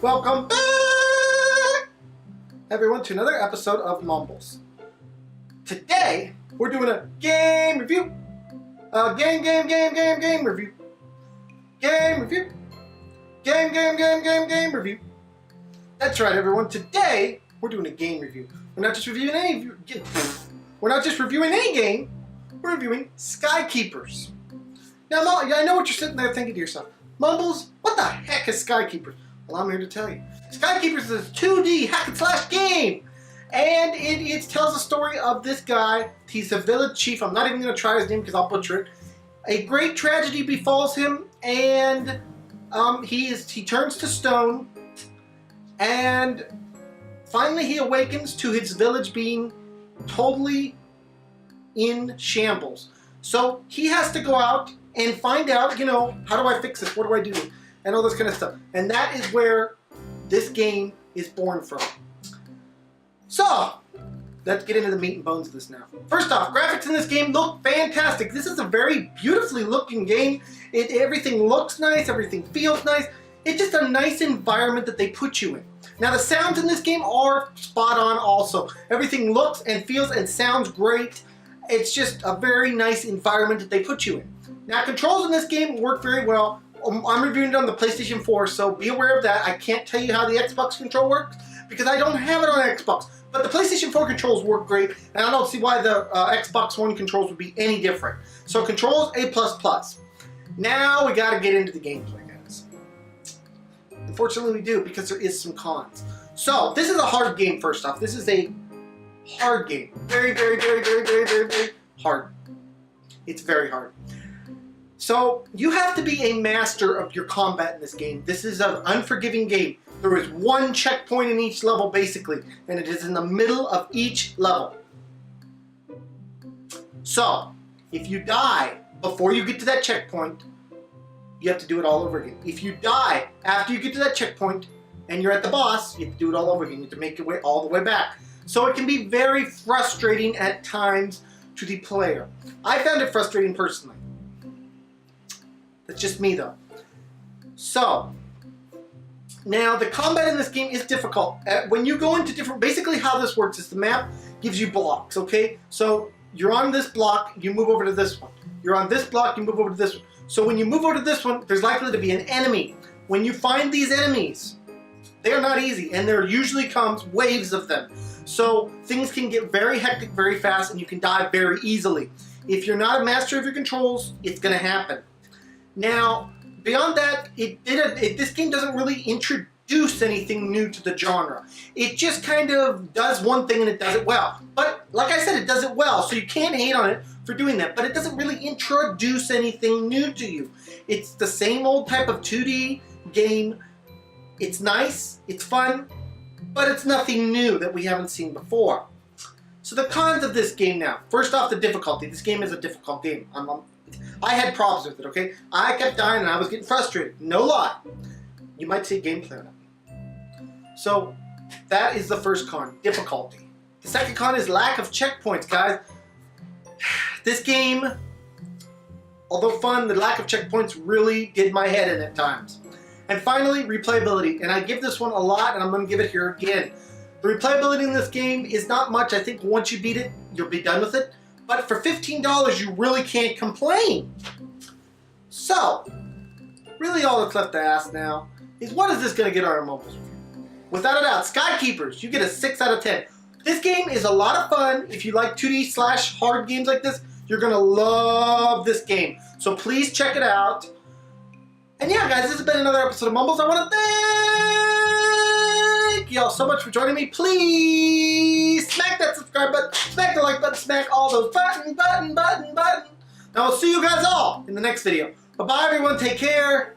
Welcome back, everyone, to another episode of Mumbles. Today, we're doing a game review. Game review. Game review. Game review. That's right, everyone. Today, we're doing a game review. We're not just reviewing any game. We're reviewing Skykeepers. Now, I know what you're sitting there thinking to yourself. Mumbles, what the heck is Skykeepers? Well, I'm here to tell you. Skykeepers is a 2D hack and slash game. And it tells the story of this guy. He's a village chief. I'm not even going to try his name because I'll butcher it. A great tragedy befalls him, and he turns to stone. And finally he awakens to his village being totally in shambles. So he has to go out and find out, how do I fix this? What do I do? And all this kind of stuff. And that is where this game is born from. So, let's get into the meat and bones of this now. First off, graphics in this game look fantastic. This is a very beautifully looking game. Everything looks nice, everything feels nice. It's just a nice environment that they put you in. Now the sounds in this game are spot on also. Everything looks and feels and sounds great. It's just a very nice environment that they put you in. Now controls in this game work very well. I'm reviewing it on the PlayStation 4, so be aware of that. I can't tell you how the Xbox control works because I don't have it on Xbox. But the PlayStation 4 controls work great, and I don't see why the Xbox One controls would be any different. So controls A++. Now we gotta get into the gameplay, guys. Unfortunately we do, because there is some cons. So, this is a hard game first off. This is a hard game. Very hard. It's very hard. So, you have to be a master of your combat in this game. This is an unforgiving game. There is one checkpoint in each level, basically, and it is in the middle of each level. So, if you die before you get to that checkpoint, you have to do it all over again. If you die after you get to that checkpoint, and you're at the boss, you have to do it all over again. You have to make your way all the way back. So it can be very frustrating at times to the player. I found it frustrating personally. That's just me though. So, now the combat in this game is difficult. When you go into basically how this works is the map gives you blocks, okay? So, you're on this block, you move over to this one. You're on this block, you move over to this one. So when you move over to this one, there's likely to be an enemy. When you find these enemies, they're not easy, and there usually comes waves of them. So things can get very hectic very fast, and you can die very easily. If you're not a master of your controls, it's going to happen. Now, beyond that, this game doesn't really introduce anything new to the genre. It just kind of does one thing and it does it well. But like I said, it does it well, so you can't hate on it for doing that. But it doesn't really introduce anything new to you. It's the same old type of 2D game. It's nice, it's fun, but it's nothing new that we haven't seen before. So the cons of this game now. First off, the difficulty. This game is a difficult game. I had problems with it, okay? I kept dying and I was getting frustrated. No lie. You might see gameplay on it. So, that is the first con, difficulty. The second con is lack of checkpoints, guys. This game, although fun, the lack of checkpoints really did my head in at times. And finally, replayability. And I give this one a lot, and I'm going to give it here again. The replayability in this game is not much. I think once you beat it, you'll be done with it. But for $15, you really can't complain. So, really all that's left to ask now is what is this going to get on our Mumbles review? Without a doubt, Skykeepers, you get a 6 out of 10. This game is a lot of fun. If you like 2D slash hard games like this, you're going to love this game. So please check it out. And yeah, guys, this has been another episode of Mumbles. I want to thank y'all so much for joining me. Please smack that subscribe button, smack the like button, smack all those buttons. Now I'll see you guys all in the next video. Bye-bye, everyone. Take care.